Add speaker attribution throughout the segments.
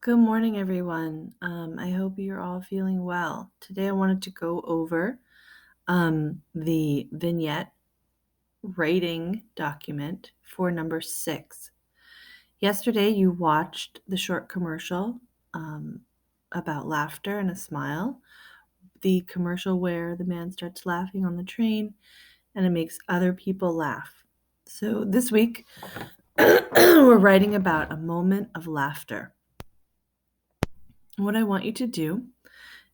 Speaker 1: Good morning, everyone. I hope you're all feeling well. Today, I wanted to go over the vignette writing document for number 6. Yesterday, you watched the short commercial about laughter and a smile, the commercial where the man starts laughing on the train and it makes other people laugh. So this week, we're writing about a moment of laughter. What I want you to do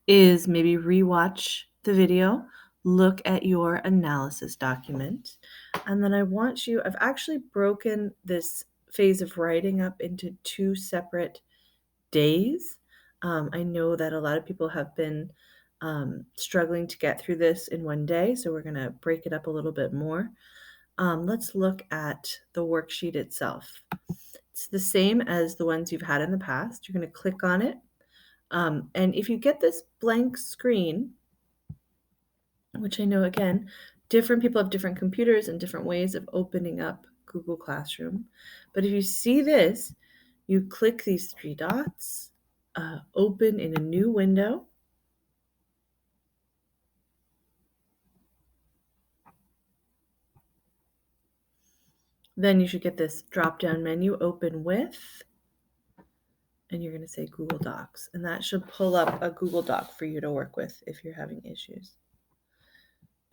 Speaker 1: is maybe rewatch the video, look at your analysis document, and then I've actually broken this phase of writing up into 2 separate days. I know that a lot of people have been struggling to get through this in one day, so we're going to break it up a little bit more. Let's look at the worksheet itself. It's the same as the ones you've had in the past. You're going to click on it. And if you get this blank screen, which I know, again, different people have different computers and different ways of opening up Google Classroom. But if you see this, you click these 3 dots, open in a new window. Then you should get this drop-down menu, open with, and you're going to say Google Docs. And that should pull up a Google Doc for you to work with if you're having issues.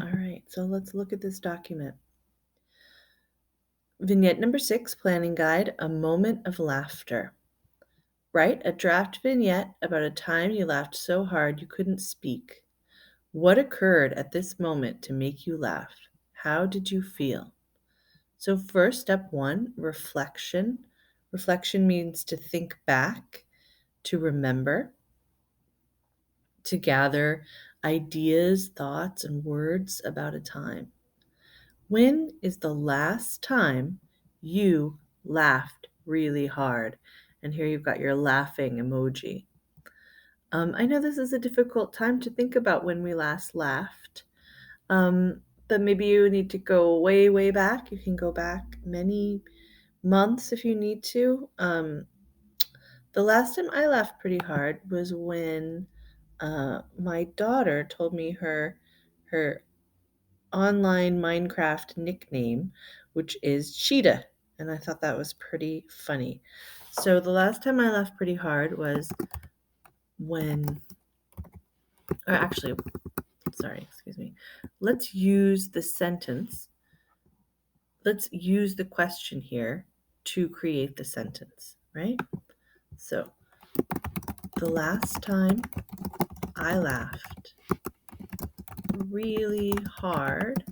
Speaker 1: All right, so let's look at this document. Vignette number 6, Planning Guide, A Moment of Laughter. Write a draft vignette about a time you laughed so hard you couldn't speak. What occurred at this moment to make you laugh? How did you feel? So first, step 1, reflection. Reflection means to think back, to remember, to gather ideas, thoughts, and words about a time. When is the last time you laughed really hard? And here you've got your laughing emoji. I know this is a difficult time to think about when we last laughed, but maybe you need to go way, way back. You can go back many months if you need to. The last time I laughed pretty hard was when my daughter told me her online Minecraft nickname, which is Cheetah, and I thought that was pretty funny. So the last time I laughed pretty hard was when, or actually, let's use the sentence. Let's use the question here to create the sentence, right? So, the last time I laughed really hard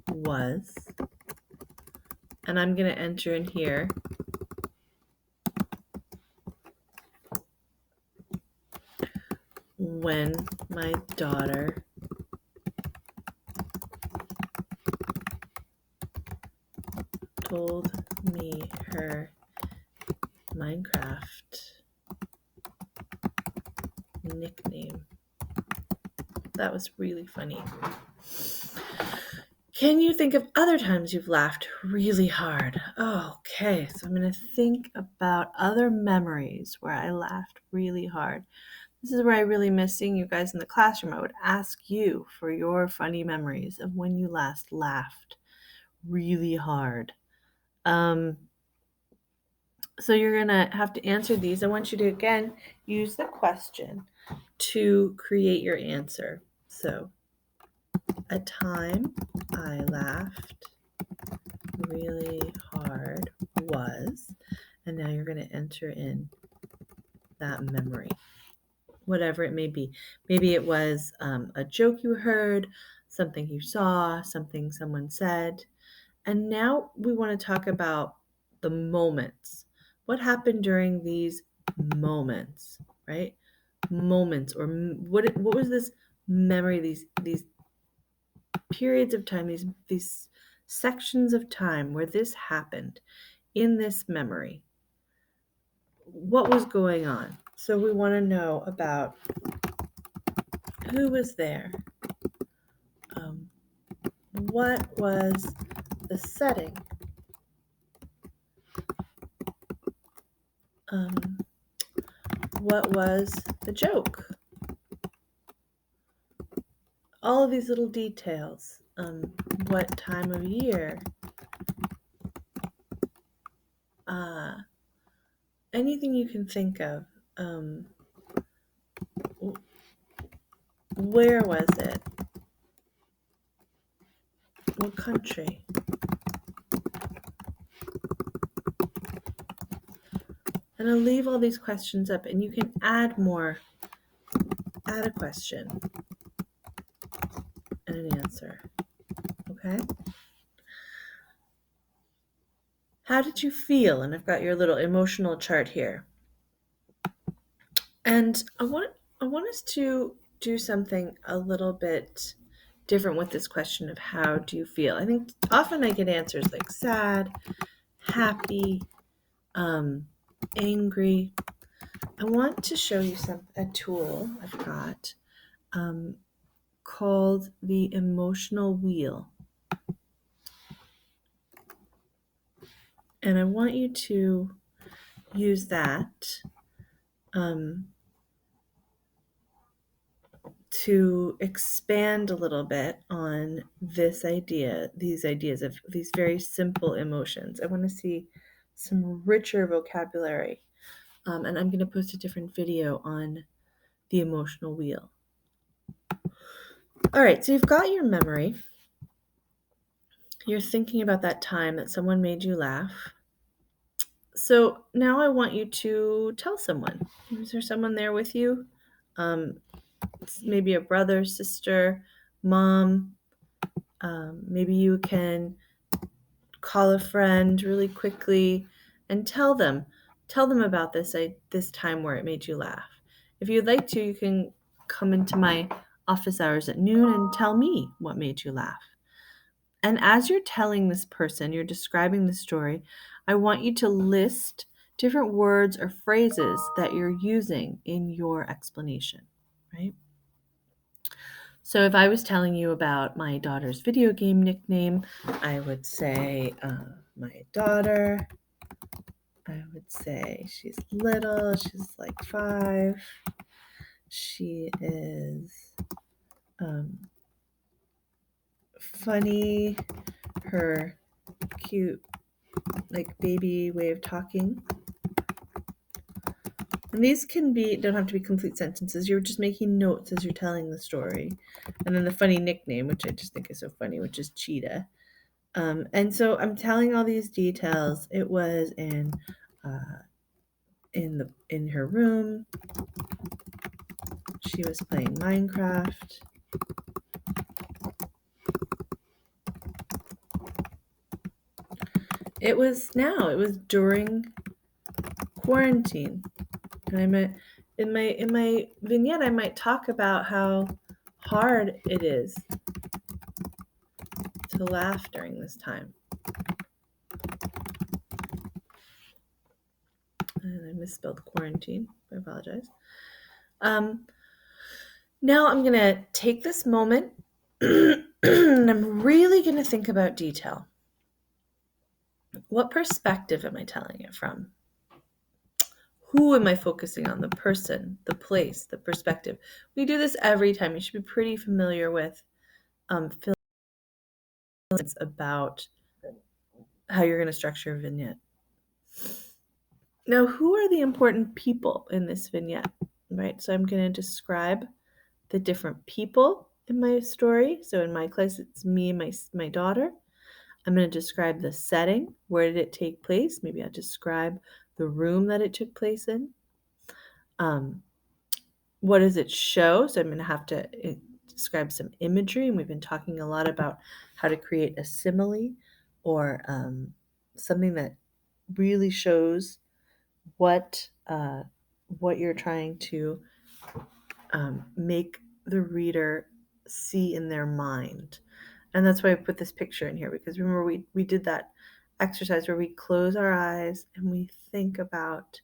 Speaker 1: was, and I'm going to enter in here when my daughter told me her Minecraft nickname. That was really funny. Can you think of other times you've laughed really hard? Okay, so I'm going to think about other memories where I laughed really hard. This is where I really miss seeing you guys in the classroom. I would ask you for your funny memories of when you last laughed really hard. So you're going to have to answer these. I want you to, again, use the question to create your answer. So, a time I laughed really hard was, and now you're going to enter in that memory, whatever it may be. Maybe it was a joke you heard, something you saw, something someone said. And now we want to talk about the moments. What happened during these moments, right? Moments, or what was this memory, these periods of time, these sections of time where this happened in this memory? What was going on? So we want to know about who was there. What was the setting? what was the joke? All of these little details. What time of year? Anything you can think of. Where was it? What country? And I'll leave all these questions up, and you can add more. Add a question and an answer. Okay? How did you feel? And I've got your little emotional chart here. And I want us to do something a little bit different with this question of how do you feel. I think often I get answers like sad, happy, angry. I want to show you a tool I've got called the emotional wheel. And I want you to use that to expand a little bit on these ideas of these very simple emotions. I want to see some richer vocabulary. And I'm going to post a different video on the emotional wheel. All right, so you've got your memory. You're thinking about that time that someone made you laugh. So now I want you to tell someone. Is there someone there with you? Maybe a brother, sister, mom. Maybe you can call a friend really quickly and tell them about this time where it made you laugh. If you'd like to, you can come into my office hours at noon and tell me what made you laugh. And as you're telling this person, you're describing the story, I want you to list different words or phrases that you're using in your explanation, right? So if I was telling you about my daughter's video game nickname, I would say, my daughter, I would say she's little, she's like 5. She is funny, her cute, like baby way of talking. And these don't have to be complete sentences. You're just making notes as you're telling the story. And then the funny nickname, which I just think is so funny, which is Cheetah. And so I'm telling all these details. It was in her room. She was playing Minecraft. It was during quarantine. And in my vignette, I might talk about how hard it is to laugh during this time. And I misspelled quarantine. I apologize. Now I'm going to take this moment and I'm really going to think about detail. What perspective am I telling it from? Who am I focusing on? The person, the place, the perspective. We do this every time. You should be pretty familiar with feelings about how you're going to structure a vignette. Now, who are the important people in this vignette, right? So I'm going to describe the different people in my story. So in my case, it's me and my daughter. I'm going to describe the setting. Where did it take place? Maybe I'll describe the room that it took place in. What does it show? So I'm going to have to describe some imagery. And we've been talking a lot about how to create a simile or something that really shows what you're trying to make the reader see in their mind. And that's why I put this picture in here, because remember we did that exercise where we close our eyes and we think about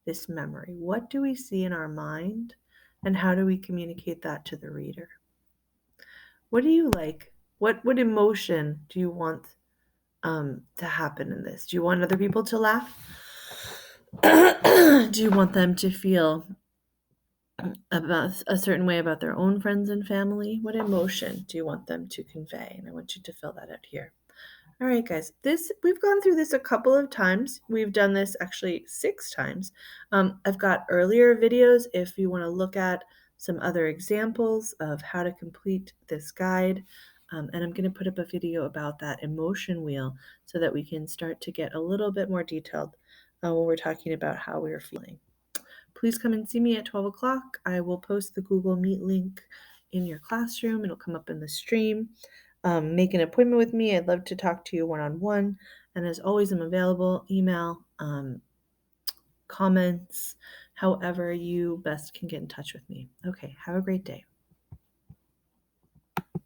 Speaker 1: this memory. What do we see in our mind and how do we communicate that to the reader? What do you like? What emotion do you want to happen in this? Do you want other people to laugh? Do you want them to feel about a certain way about their own friends and family? What emotion do you want them to convey? And I want you to fill that out here. All right, guys, this we've gone through this a couple of times. We've done this actually 6 times. I've got earlier videos if you want to look at some other examples of how to complete this guide. And I'm going to put up a video about that emotion wheel so that we can start to get a little bit more detailed when we're talking about how we're feeling. Please come and see me at 12 o'clock. I will post the Google Meet link in your classroom. It'll come up in the stream. Make an appointment with me. I'd love to talk to you one-on-one. And as always, I'm available, email, comments, however you best can get in touch with me. Okay, have a great day.